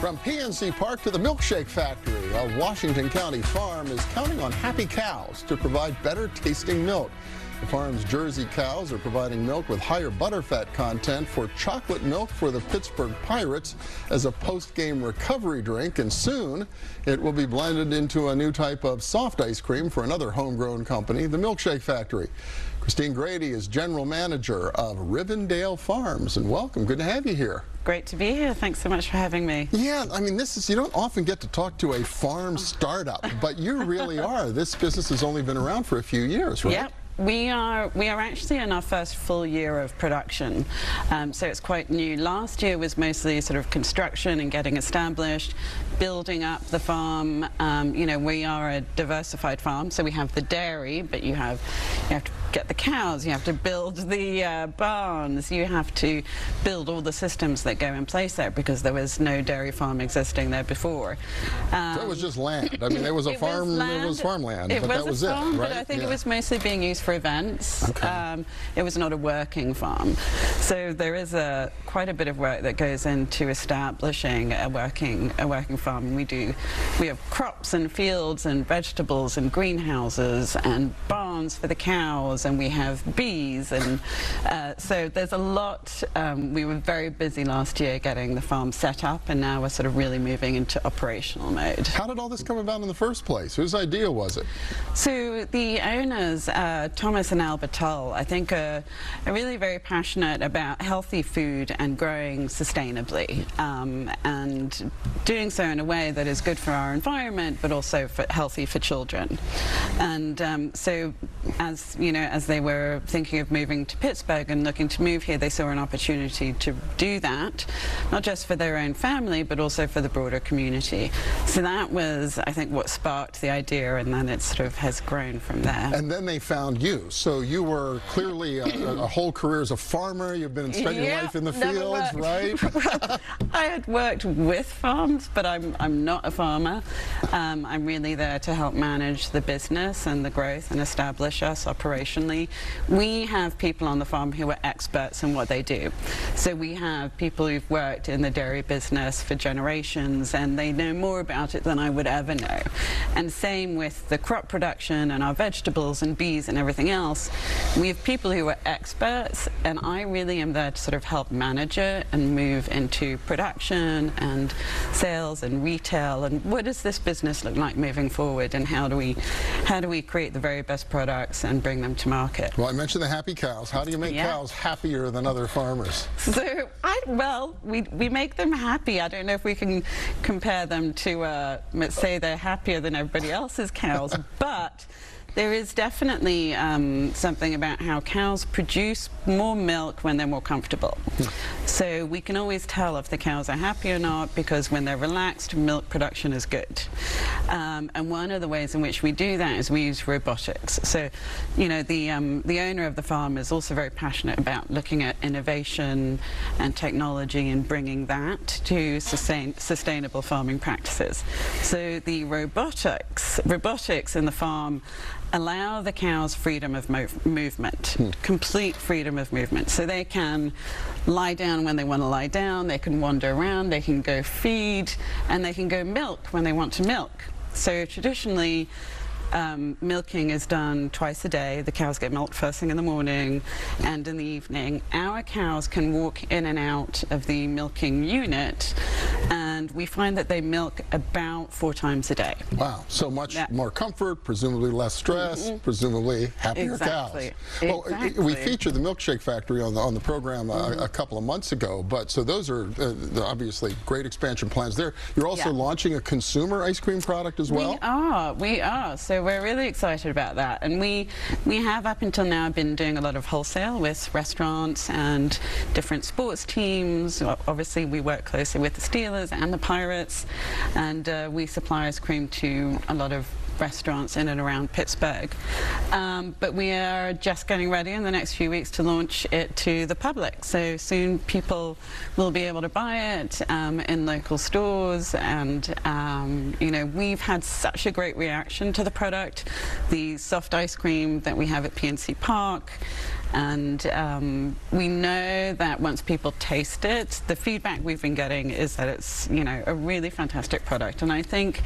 From PNC Park to the Milkshake Factory, a Washington County farm is counting on happy cows to provide better tasting milk. The farm's Jersey cows are providing milk with higher butterfat content for chocolate milk for the Pittsburgh Pirates as a post-game recovery drink, and soon it will be blended into a new type of soft ice cream for another homegrown company, the Milkshake Factory. Christine Grady is general manager of Rivendale Farms, and welcome. Good to have you here. Great to be here. Thanks so much for having me. Yeah, I mean, you don't often get to talk to a farm startup, but you really are. This business has only been around for a few years, right? Yep. We are actually in our first full year of production, so it's quite new. Last year was mostly sort of construction and getting established, building up the farm. You know, we are a diversified farm, so we have the dairy, but you have to get the cows, you have to build the barns, you have to build all the systems that go in place there because there was no dairy farm existing there before. So it was just land. I mean, there was a farm, it was farmland, but that was it, right? But I think it was mostly being used for events. Okay. It was not a working farm. So there is quite a bit of work that goes into establishing a working farm. We have crops and fields and vegetables and greenhouses and barns for the cows, and we have bees, and so there's a lot. We were very busy last year getting the farm set up, and now we're sort of really moving into operational mode. How did all this come about in the first place? Whose idea was it? So the owners, Thomas and Albert Tull, I think are really very passionate about healthy food and growing sustainably, and doing so in a way that is good for our environment but also healthy for children. And so as you know, as they were thinking of moving to Pittsburgh and looking to move here, they saw an opportunity to do that, not just for their own family but also for the broader community. So that was, I think, what sparked the idea, and then it sort of has grown from there. And then they found you. So you were clearly a whole career as a farmer. You've been spent your life in the fields, right? Well, I had worked with farms, but I'm not a farmer. I'm really there to help manage the business and the growth and establish us operationally. We have people on the farm who are experts in what they do. So we have people who've worked in the dairy business for generations, and they know more about it than I would ever know. And same with the crop production and our vegetables and bees and everything else. We have people who are experts, and I really am there to sort of help manage it and move into production and sales and retail, and what does this business look like moving forward, and how do we create the very best products and bring them to market. Well, I mentioned the happy cows. How do you make cows happier than other farmers? So, well, we make them happy. I don't know if we can compare them to, let's say they're happier than everybody else's cows, but there is definitely something about how cows produce more milk when they're more comfortable. So we can always tell if the cows are happy or not, because when they're relaxed, milk production is good. And one of the ways in which we do that is we use robotics. So, you know, the owner of the farm is also very passionate about looking at innovation and technology and bringing that to sustainable farming practices. So the robotics in the farm allow the cows freedom of movement, complete freedom of movement. So they can lie down when they want to lie down, they can wander around, they can go feed, and they can go milk when they want to milk. So traditionally, milking is done twice a day. The cows get milked first thing in the morning and in the evening. Our cows can walk in and out of the milking unit, and we find that they milk about 4 times a day. Wow, so much more comfort, presumably less stress, presumably happier cows. Well, we featured the Milkshake Factory on the program a couple of months ago, but so those are obviously great expansion plans there. You're also launching a consumer ice cream product as well? We are. So we're really excited about that, and we have up until now been doing a lot of wholesale with restaurants and different sports teams. Obviously we work closely with the Steelers and the Pirates, and we supply ice cream to a lot of restaurants in and around Pittsburgh. But we are just getting ready in the next few weeks to launch it to the public. So soon people will be able to buy it in local stores, and you know, we've had such a great reaction to the product. The soft ice cream that we have at PNC Park And we know that once people taste it, the feedback we've been getting is that it's, you know, a really fantastic product. And I think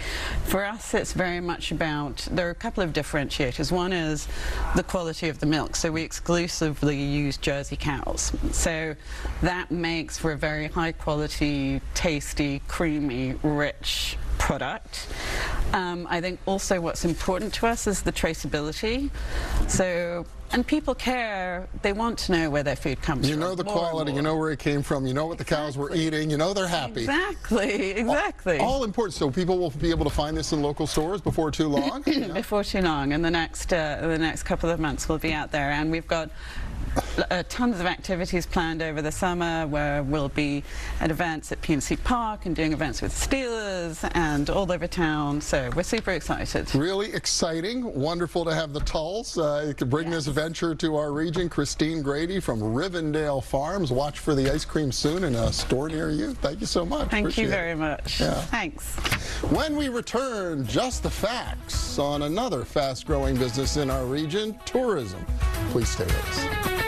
for us it's very much about, there are a couple of differentiators. One is the quality of the milk. So we exclusively use Jersey cows. So that makes for a very high quality, tasty, creamy, rich product. I think also what's important to us is the traceability. So, and people care, they want to know where their food comes from. You know the quality, you know where it came from, you know what the cows were eating, you know they're happy. Exactly. All important, so people will be able to find this in local stores before too long? Before too long. In the next couple of months we'll be out there, and we've got tons of activities planned over the summer where we'll be at events at PNC Park and doing events with Steelers and all over town, so we're super excited. Really exciting. Wonderful to have the Tulls. You can bring this venture to our region. Christine Grady from Rivendale Farms. Watch for the ice cream soon in a store near you. Thank you so much. Thank you very much. Yeah. Thanks. When we return, just the facts on another fast-growing business in our region, tourism. Please stay with us.